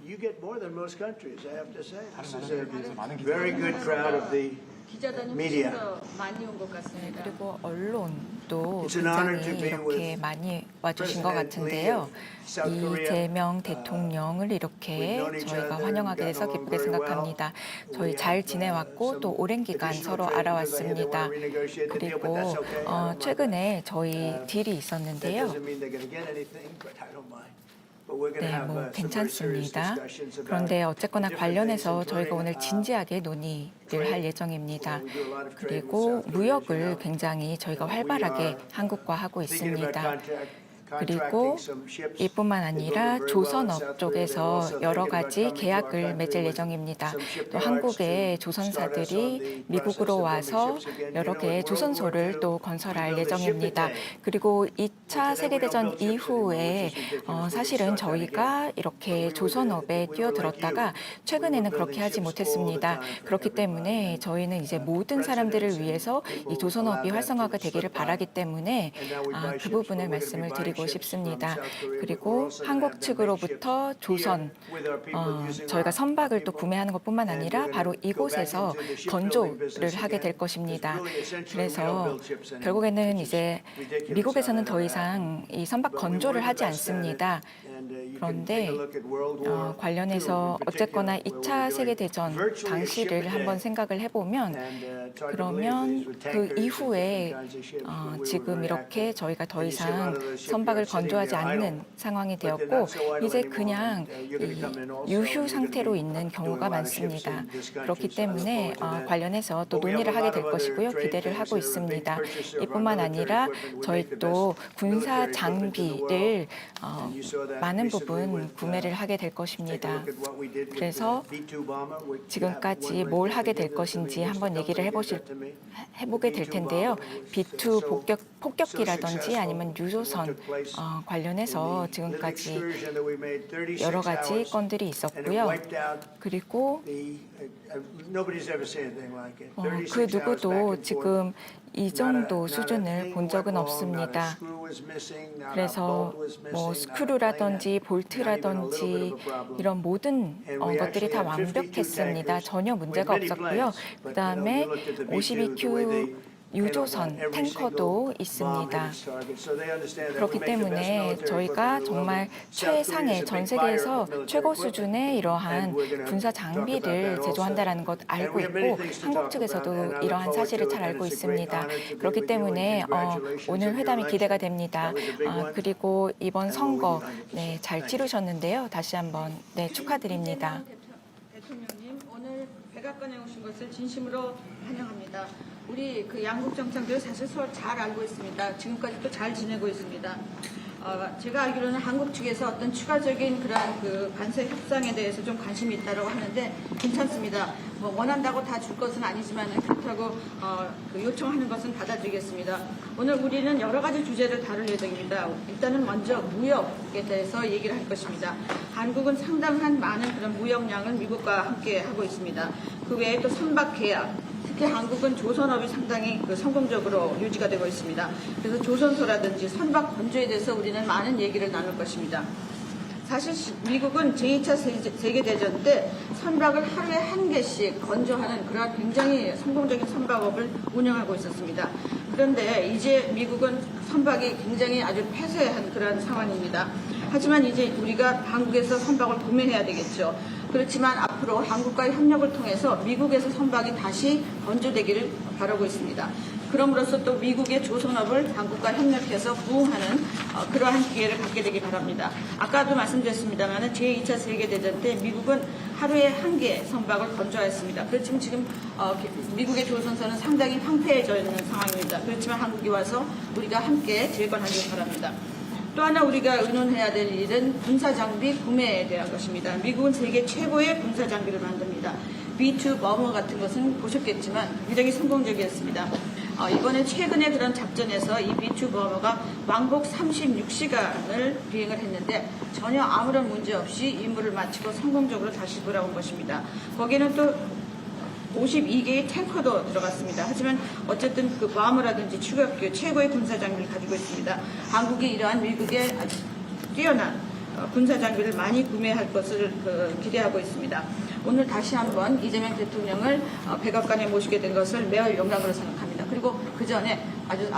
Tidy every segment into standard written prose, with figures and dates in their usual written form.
You get more than most countries, I have to say. This is a very good crowd of the 기자단이 media. 훨씬 더 많이 온 것 같습니다. 그리고 언론도 It's an honor to 굉장히 be 이렇게 with 많이 와주신 것 President Lee 같은데요. of South Korea. 이재명 대통령을 이렇게 저희가 환영하게 돼서 기쁘게 생각합니다. 저희 잘 지내왔고 또 오랜 기간 서로 알아왔습니다. 그리고 최근에 저희 딜이 있었는데요. 네, 뭐 괜찮습니다. 그런데 어쨌거나 관련해서 저희가 오늘 진지하게 논의를 할 예정입니다. 그리고 무역을 굉장히 저희가 활발하게 한국과 하고 있습니다. 그리고 이뿐만 아니라 조선업 쪽에서 여러 가지 계약을 맺을 예정입니다. 또 한국의 조선사들이 미국으로 와서 여러 개의 조선소를 또 건설할 예정입니다. 그리고 2차 세계대전 이후에 사실은 저희가 이렇게 조선업에 뛰어들었다가 최근에는 그렇게 하지 못했습니다. 그렇기 때문에 저희는 이제 모든 사람들을 위해서 이 조선업이 활성화가 되기를 바라기 때문에 그 부분을 말씀을 드리고 싶습니다. 그리고 한국 측으로부터 조선, 저희가 선박을 또 구매하는 것뿐만 아니라 바로 이곳에서 건조를 하게 될 것입니다. 그래서 결국에는 이제 미국에서는 더 이상 이 선박 건조를 하지 않습니다. 그런데 관련해서 어쨌거나 2차 세계대전 당시를 한번 생각을 해보면 그러면 그 이후에 지금 이렇게 저희가 더 이상 선박을 건조하지 않는 상황이 되었고 이제 그냥 유휴 상태로 있는 경우가 많습니다. 그렇기 때문에 관련해서 또 논의를 하게 될 것이고요. 기대를 하고 있습니다. 이뿐만 아니라 저희 또 군사 장비를 많은 부분 구매를 하게 될 것입니다. 그래서 지금까지 뭘 하게 될 것인지 한번 얘기를 해보게 될 텐데요. B2 폭격기라든지 아니면 유조선 관련해서 지금까지 여러 가지 건들이 있었고요. 그리고 그 누구도 지금 이 정도 수준을 본 적은 없습니다. 그래서 뭐 스크루라든지 볼트라든지 이런 모든 것들이 다 완벽했습니다. 전혀 문제가 없었고요. 그다음에 52Q 유조선 탱커도 있습니다. 그렇기 때문에 저희가 정말 최상의 전 세계에서 최고 수준의 이러한 군사 장비를 제조한다는 것 알고 있고 한국 측에서도 이러한 사실을 잘 알고 있습니다. 그렇기 때문에 오늘 회담이 기대가 됩니다. 그리고 이번 선거 잘 치르셨는데요. 다시 한번 축하드립니다. 대통령님 오늘 백악관에 오신 것을 진심으로 환영합니다. 우리 그 양국 정상들 사실 서로 잘 알고 있습니다. 지금까지도 잘 지내고 있습니다. 제가 알기로는 한국 측에서 어떤 추가적인 그런 그 관세 협상에 대해서 좀 관심이 있다고 하는데 괜찮습니다. 뭐 원한다고 다 줄 것은 아니지만 그렇다고 그 요청하는 것은 받아들이겠습니다. 오늘 우리는 여러 가지 주제를 다룰 예정입니다. 일단은 먼저 무역에 대해서 얘기를 할 것입니다. 한국은 상당한 많은 그런 무역량을 미국과 함께 하고 있습니다. 그 외에 또 선박 계약, 특히 한국은 조선업이 상당히 성공적으로 유지가 되고 있습니다. 그래서 조선소라든지 선박 건조에 대해서 우리는 많은 얘기를 나눌 것입니다. 사실 미국은 제2차 세계대전 때 선박을 하루에 한 개씩 건조하는 그런 굉장히 성공적인 선박업을 운영하고 있었습니다. 그런데 이제 미국은 선박이 굉장히 아주 폐쇄한 그런 상황입니다. 하지만 이제 우리가 한국에서 선박을 구매해야 되겠죠. 그렇지만 앞으로 한국과의 협력을 통해서 미국에서 선박이 다시 건조되기를 바라고 있습니다. 그럼으로써 또 미국의 조선업을 한국과 협력해서 부흥하는 그러한 기회를 갖게 되기 바랍니다. 아까도 말씀드렸습니다만 제2차 세계대전 때 미국은 하루에 한 개 선박을 건조했습니다. 그렇지만 지금 미국의 조선소는 상당히 황폐해져 있는 상황입니다. 그렇지만 한국이 와서 우리가 함께 재건하기 바랍니다. 또 하나 우리가 의논해야 될 일은 군사장비 구매에 대한 것입니다. 미국은 세계 최고의 군사장비를 만듭니다. B2 버머 같은 것은 보셨겠지만 굉장히 성공적이었습니다. 이번에 최근에 그런 작전에서 이 B2 버머가 왕복 36시간을 비행을 했는데 전혀 아무런 문제 없이 임무를 마치고 성공적으로 다시 돌아온 것입니다. 거기는 또 52개의 탱커도 들어갔습니다. 하지만 어쨌든 그 버머라든지 추격기 최고의 군사 장비를 가지고 있습니다. 한국이 이러한 미국의 아주 뛰어난 군사 장비를 많이 구매할 것을 기대하고 있습니다. 오늘 다시 한번 이재명 대통령을 백악관에 모시게 된 것을 매우 영광으로 생각합니다. 그리고 그 전에 아주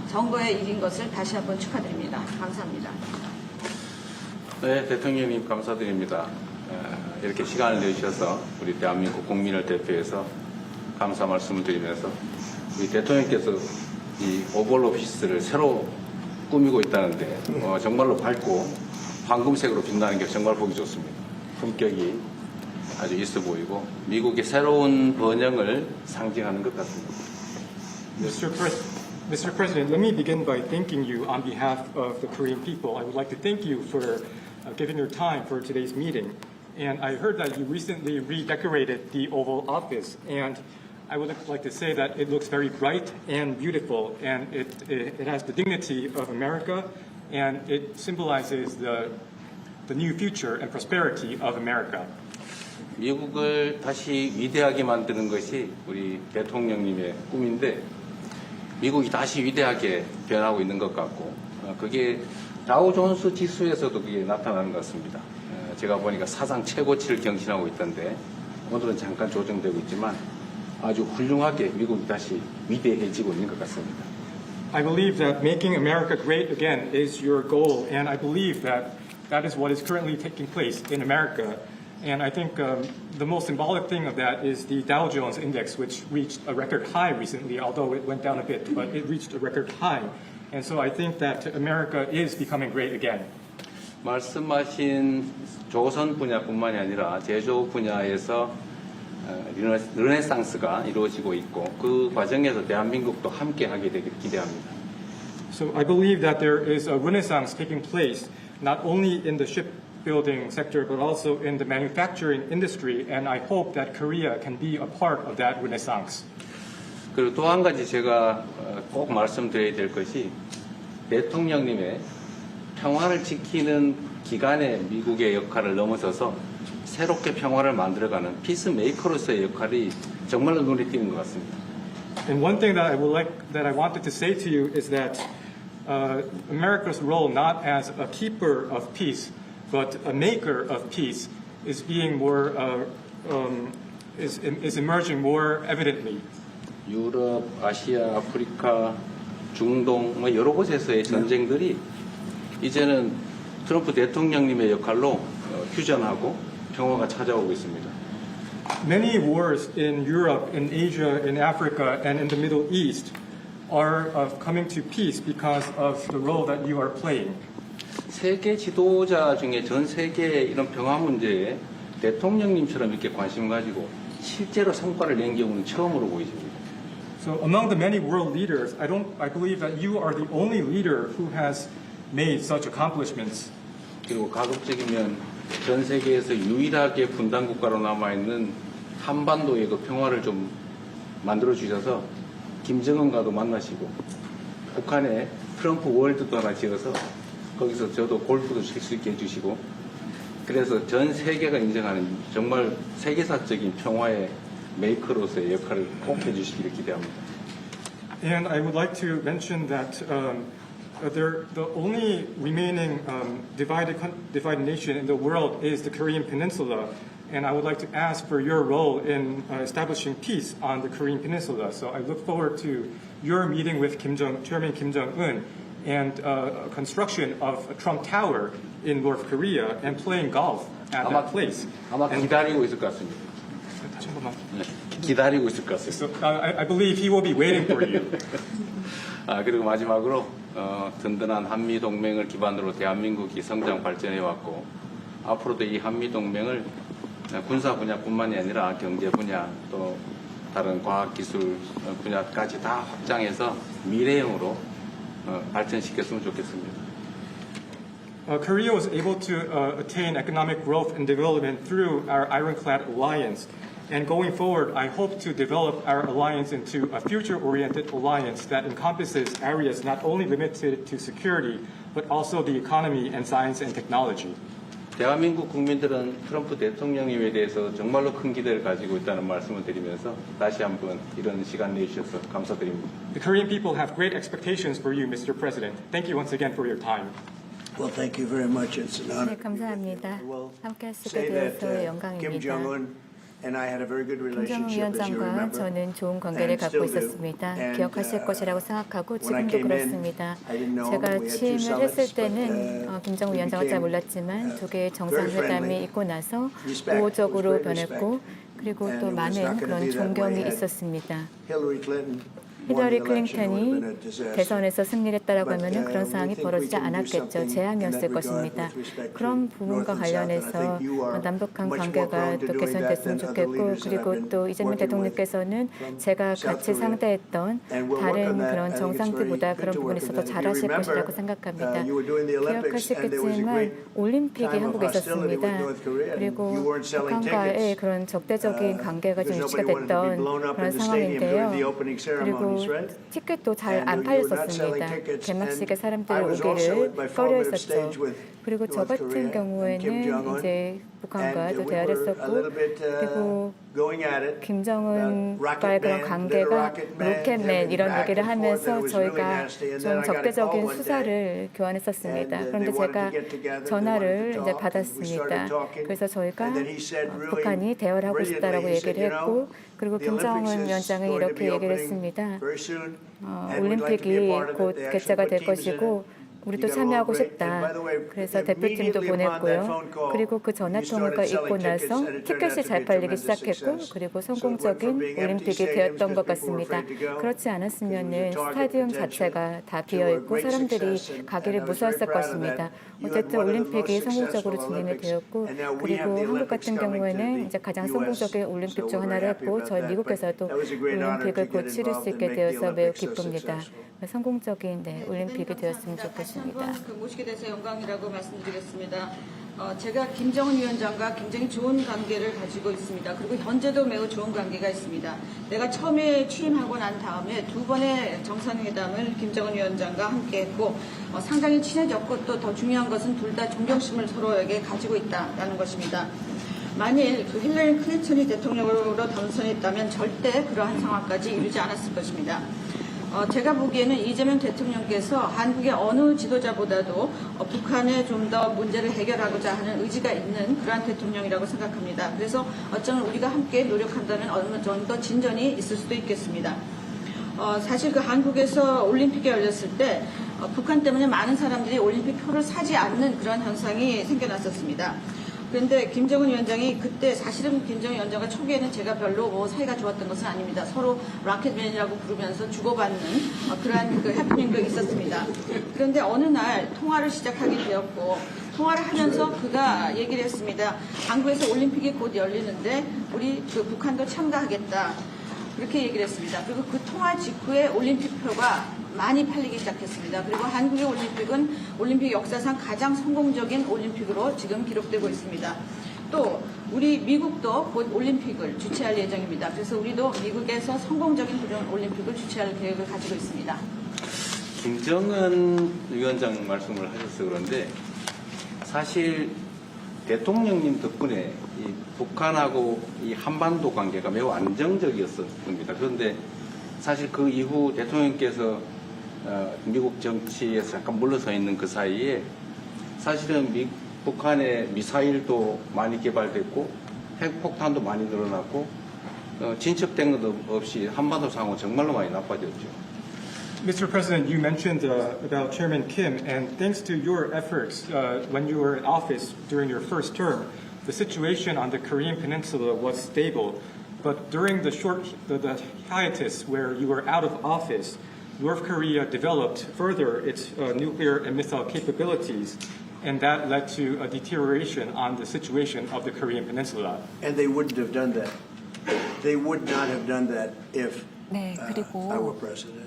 선거에 이긴 것을 다시 한번 축하드립니다. 감사합니다. 네, 대통령님 감사드립니다. 이렇게 시간을 내주셔서 우리 대한민국 국민을 대표해서 감사 말씀을 드리면서 우리 대통령께서 이 오벌 오피스를 새로 꾸미고 있다는데 정말로 밝고 황금색으로 빛나는 게 정말 보기 좋습니다. 품격이 아주 있어 보이고 미국의 새로운 번영을 상징하는 것 같습니다. Mr. President, let me begin by thanking you on behalf of the Korean people. I would like to thank you for giving your time for today's meeting. And I heard that you recently redecorated the Oval Office, and I would like to say that it looks very bright and beautiful, and it has the dignity of America, and it symbolizes the new future and prosperity of America. 미국을 다시 위대하게 만드는 것이 우리 대통령님의 꿈인데 미국이 다시 위대하게 변하고 있는 것 같고 그게 다우존스 지수에서도 그게 나타나는 것 같습니다. 제가 보니까 사상 최고치를 경신하고 있던데 오늘은 잠깐 조정되고 있지만 아주 훌륭하게 미국이 다시 위대해지고 있는 것 같습니다. I believe that making America great again is your goal, and I believe that that is what is currently taking place in America. And I think the most symbolic thing of that is the Dow Jones Index, which reached a record high recently, although it went down a bit, but it reached a record high. And so I think that America is becoming great again. 말씀하신 조선 분야뿐만이 아니라 제조 분야에서 르네상스가 이루어지고 있고 그 과정에서 대한민국도 함께하게 되길 기대합니다. So I believe that there is a renaissance taking place not only in the shipbuilding sector but also in the manufacturing industry, and I hope that Korea can be a part of that renaissance. 그리고 또 한 가지 제가 꼭 말씀드려야 될 것이 대통령님의 평화를 지키는 기간의 미국의 역할을 넘어서서 새롭게 평화를 만들어가는 피스메이커로서의 역할이 정말로 눈에 띄는 것 같습니다. And one thing that I wanted to say to you is that America's role not as a keeper of peace but a maker of peace is being more is emerging more evidently. 유럽, 아시아, 아프리카, 중동 여러 곳에서의 전쟁들이 이제는 트럼프 대통령님의 역할로 휴전하고 평화가 찾아오고 있습니다. Many wars in Europe, in Asia, in Africa, and in the Middle East are coming to peace because of the role that you are playing. 세계 지도자 중에 전 세계의 이런 평화 문제에 대통령님처럼 이렇게 관심 가지고 실제로 성과를 낸 경우는 처음으로 보이십니다. So among the many world leaders, I believe that you are the only leader who has made such accomplishments. 그리고 가급적이면 전 세계에서 유일하게 분단 국가로 남아 있는 한반도의 그 평화를 좀 만들어 주셔서 김정은과도 만나시고 북한에 트럼프 월드도 하나 지어서 거기서 저도 골프도 칠 수 있게 해주시고 그래서 전 세계가 인정하는 정말 세계사적인 평화의 메이커로서의 역할을 꼭 해주시기를 기대합니다. And I would like to mention that the only remaining divided nation in the world is the Korean Peninsula, and I would like to ask for your role in establishing peace on the Korean Peninsula. So I look forward to your meeting with Chairman Kim Jong-un and construction of a Trump Tower in North Korea and playing golf at that place. 아마 기다리고 있을 것 같습니다. 다시 한 번만. 네, 기다리고 있을 것 같습니다. So I believe he will be waiting for you. 그리고 마지막으로 든든한 한미 동맹을 기반으로 대한민국이 성장 발전해 왔고 앞으로도 이 한미 동맹을 군사 분야뿐만이 아니라 경제 분야 또 다른 과학 기술 분야까지 다 확장해서 미래형으로 발전시켰으면 좋겠습니다. Korea was able to attain economic growth and development through our ironclad alliance. And going forward, I hope to develop our alliance into a future-oriented alliance that encompasses areas not only limited to security, but also the economy and science and technology. 대한민국 국민들은 트럼프 대통령님에 대해서 정말로 큰 기대를 가지고 있다는 말씀을 드리면서 다시 한번 이런 시간 내주셔서 감사드립니다. The Korean people have great expectations for you, Mr. President. Thank you once again for your time. Well, thank you very much. It's an honor. 네, 감사합니다. Well, 함께 할 수 say 있게 that 되어서 Kim 영광입니다. Jong-un and I had a very good 김정은 relationship, as you 위원장과 remember. 저는 좋은 관계를 and 갖고 still do. 있었습니다. And, 기억하실 것이라고 생각하고 when I 지금도 came in, 그렇습니다. I didn't know 제가 him. We had two 취임을 했을 summits, 때는 but, 김정은 we 위원장을 잘 became, 몰랐지만 두 개의 very 정상회담이 friendly. 있고 나서 Respect. 우호적으로 It was great 변했고 그리고 And 또 it was not 많은 gonna 그런 be that 존경이 way. 있었습니다. Hillary Clinton 히러리 won the election, it would have 클린턴이 been a disaster. 대선에서 승리했다라고 But, 하면 그런 we 상황이 think we 벌어지지 can do 않았겠죠. something 재앙이었을 in that regard 것입니다. with respect to 그런 부분과 North and South, and I 관련해서 think you are 남북한 much more 관계가 prone to 또 doing 개선됐으면 that than other 좋겠고 leaders that I've 그리고 been 또 이재명 working 대통령께서는 with 제가 from 같이 South Korea. 상대했던 And we'll work on 다른 that. 그런 I think it's 정상들보다 very 그런 good to 부분에 work 있어서 on that. If you 잘하실 remember, 것이라고 생각합니다. you were doing the Olympics and there was a 기억하시겠지만 great 올림픽이 time of 한국에 hostility with 있었습니다. North Korea, and 그리고 you weren't selling 북한과의 tickets. 그런 적대적인 관계가 좀 Because 유지가 nobody wanted to be 됐던 blown up 그런 in the stadium during the 상황인데요. opening 그리고 ceremonies, right? 티켓도 잘 And 안 you were not selling 팔렸었습니다. tickets, 개막식에 and 사람들이 I was also 오기를 at my 꺼려 formative 했었죠. stage with 그리고 저 North 같은 Korea and Kim 경우에는 Jong-un. 이제 북한과 And 또 we 대화를 were a 했었고 little bit 그리고 going at it. 김정은과의 그런 관계가 로켓맨 이런 얘기를 하면서 저희가 좀 적대적인 수사를 교환했었습니다. 그런데 제가 전화를 이제 받았습니다. 그래서 저희가 북한이 대화를 하고 싶다라고 얘기를 했고 그리고 김정은 위원장은 이렇게 얘기를 했습니다. 올림픽이 곧 개최가 될 것이고 우리도 참여하고 싶다. 그래서 대표팀도 보냈고요. 그리고 그 전화통화가 있고 나서 티켓이 잘 팔리기 시작했고 그리고 성공적인 올림픽이 되었던 것 같습니다. 그렇지 않았으면 스타디움 자체가 다 비어있고 사람들이 가기를 무서웠을 것입니다. 어쨌든 올림픽이 성공적으로 진행이 되었고 그리고 한국 같은 경우에는 이제 가장 성공적인 올림픽 중 하나를 했고 저희 미국에서도 올림픽을 곧 치를 수 있게 되어서 매우 기쁩니다. 성공적인 올림픽이 되었으면 좋겠습니다. 모시게 돼서 영광이라고 말씀드리겠습니다. 제가 김정은 위원장과 굉장히 좋은 관계를 가지고 있습니다. 그리고 현재도 매우 좋은 관계가 있습니다. 내가 처음에 취임하고 난 다음에 두 번의 정상회담을 김정은 위원장과 함께 했고 상당히 친해졌고 또 더 중요한 것은 둘 다 존경심을 서로에게 가지고 있다는 것입니다. 만일 힐러리 클린턴이 대통령으로 당선했다면 절대 그러한 상황까지 이루지 않았을 것입니다. 제가 보기에는 이재명 대통령께서 한국의 어느 지도자보다도 북한에 좀 더 문제를 해결하고자 하는 의지가 있는 그러한 대통령이라고 생각합니다. 그래서 어쩌면 우리가 함께 노력한다면 어느 정도 진전이 있을 수도 있겠습니다. 사실 그 한국에서 올림픽이 열렸을 때 북한 때문에 많은 사람들이 올림픽 표를 사지 않는 그런 현상이 생겨났었습니다. 그런데 김정은 위원장이 그때 사실은 김정은 위원장과 초기에는 제가 별로 사이가 좋았던 것은 아닙니다. 서로 라켓맨이라고 부르면서 주고받는 그러한 그 해프닝도 있었습니다. 그런데 어느 날 통화를 시작하게 되었고 통화를 하면서 그가 얘기를 했습니다. 한국에서 올림픽이 곧 열리는데 우리 그 북한도 참가하겠다. 그렇게 얘기를 했습니다. 그리고 그 통화 직후에 올림픽표가 많이 팔리기 시작했습니다. 그리고 한국의 올림픽은 올림픽 역사상 가장 성공적인 올림픽으로 지금 기록되고 있습니다. 또 우리 미국도 곧 올림픽을 주최할 예정입니다. 그래서 우리도 미국에서 성공적인 그런 올림픽을 주최할 계획을 가지고 있습니다. 김정은 위원장 말씀을 하셔서 그런데 사실 대통령님 덕분에 이 북한하고 이 한반도 관계가 매우 안정적이었습니다. 그런데 사실 그 이후 대통령께서 미국 정치에서 잠깐 물러서 있는 그 사이에 사실은 북한의 미사일도 많이 개발됐고 핵폭탄도 많이 늘어났고 진척된 것도 없이 한반도 상황은 정말로 많이 나빠졌죠. Mr. President, you mentioned about Chairman Kim, and thanks to your efforts when you were in office during your first term, the situation on the Korean Peninsula was stable. But during the hiatus where you were out of office, North Korea developed further its nuclear and missile capabilities, and that led to a deterioration on the situation of the Korean Peninsula. And they wouldn't have done that. They would not have done that if 네, I 그리고 were president.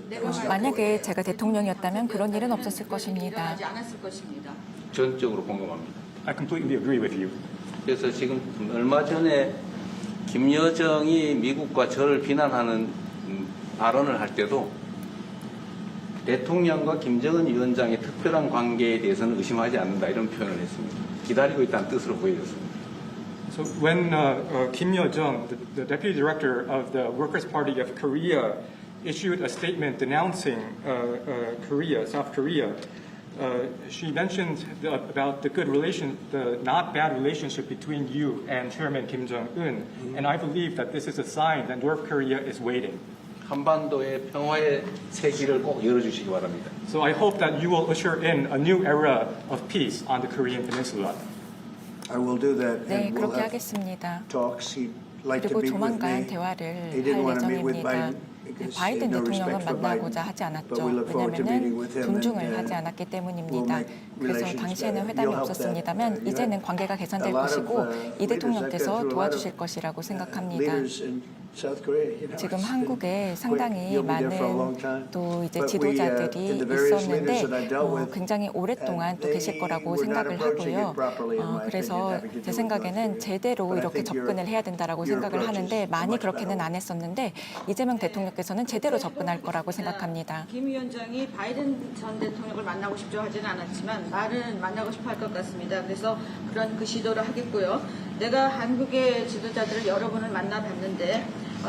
만약에 제가 대통령이었다면 그런 일은 없었을 것입니다. 일어나지 않았을 것입니다. 전적으로 공감합니다. I completely agree with you. 그래서 지금 얼마 전에 김여정이 미국과 저를 비난하는 발언을 할 때도 대통령과 김정은 위원장의 특별한 관계에 대해서는 의심하지 않는다 이런 표현을 했습니다. 기다리고 있다는 뜻으로 보여졌습니다. So when Kim Yo-jong, the deputy director of the Workers' Party of Korea, issued a statement denouncing South Korea, she mentioned about the good relation, the not bad relationship between you and Chairman Kim Jong-un, and I believe that this is a sign that North Korea is waiting. 한반도의 평화의 세기를 꼭 열어주시기 바랍니다. So I hope that you will usher in a new era of peace on the Korean Peninsula. I will do that. 네, and we'll 그렇게 have 하겠습니다. talks. He'd like to 그리고 meet with 조만간 me. 대화를 He didn't 할 want to meet with 예정입니다. Biden because he 바이든 had no 대통령은 respect for 만나고자 Biden. 하지 않았죠. But we look forward to meeting 왜냐하면 with him 존중을 and, 하지 않았기 we'll 때문입니다. make 그래서 relations 당시에는 better. 회담이 You'll help 없었습니다면 that. You 이제는 have 관계가 개선될 a lot of, 것이고 이 leaders. I've been 대통령께서 through a lot of, 도와주실 것이라고 생각합니다. leaders in South Korea, you know, 지금 it's been 한국에 상당히 quick. You'll be there for a long 많은 time. 또 이제 But 지도자들이 in the various 있었는데 leaders that I dealt with, 굉장히 오랫동안 또 they 계실 거라고 were not 생각을 approaching 하고요. it properly, in my 그래서 opinion, having to do 제 with 생각에는 North Korea. 제대로 But I 이렇게 think 접근을 해야 된다라고 your 생각을 approach 하는데 is 많이 much 그렇게는 better. 안 했었는데 이재명 대통령께서는 제대로 접근할 거라고 생각합니다. 김 위원장이 바이든 전 대통령을 만나고 싶죠 하지는 않았지만 말은 만나고 싶어 할 것 같습니다. 그래서 그런 그 시도를 하겠고요. 내가 한국의 지도자들을 여러 번을 만나봤는데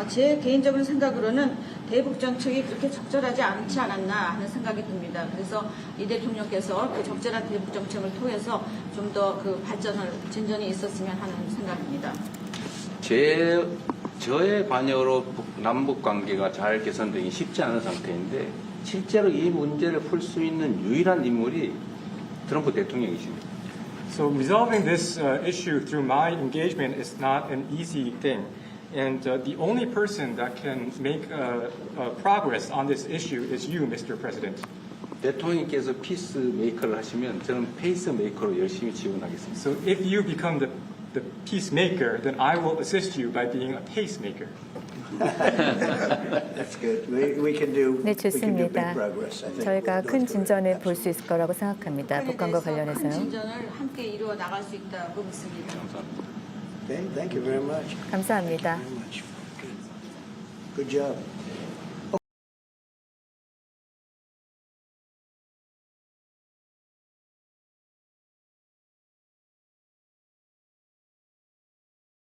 제 개인적인 생각으로는 대북 정책이 그렇게 적절하지 않지 않았나 하는 생각이 듭니다. 그래서 이 대통령께서 그 적절한 대북 정책을 통해서 좀 더 그 발전을 진전이 있었으면 하는 생각입니다. 저의 관여로 남북 관계가 잘 개선되기 쉽지 않은 상태인데 실제로 이 문제를 풀 수 있는 유일한 인물이 트럼프 대통령이십니다. So resolving this issue through my engagement is not an easy thing. And the only person that can make progress on this issue is you, Mr. President. 대통령께서 피스 메이커를 하시면 저는 페이스 메이커로 열심히 지원하겠습니다. So if you become the peacemaker, then I will assist you by being a pacemaker. That's good. We can do 네, we can do big 좋습니다. progress. I think 저희가 with 큰 North Korea. 진전을 볼 수 있을 거라고 생각합니다. 북한과 큰 관련해서요. 진전을 함께 이루어 나갈 수 있다고 믿습니다. 감사합니다. Okay, thank you very much. 감사합니다. Very much. Good job.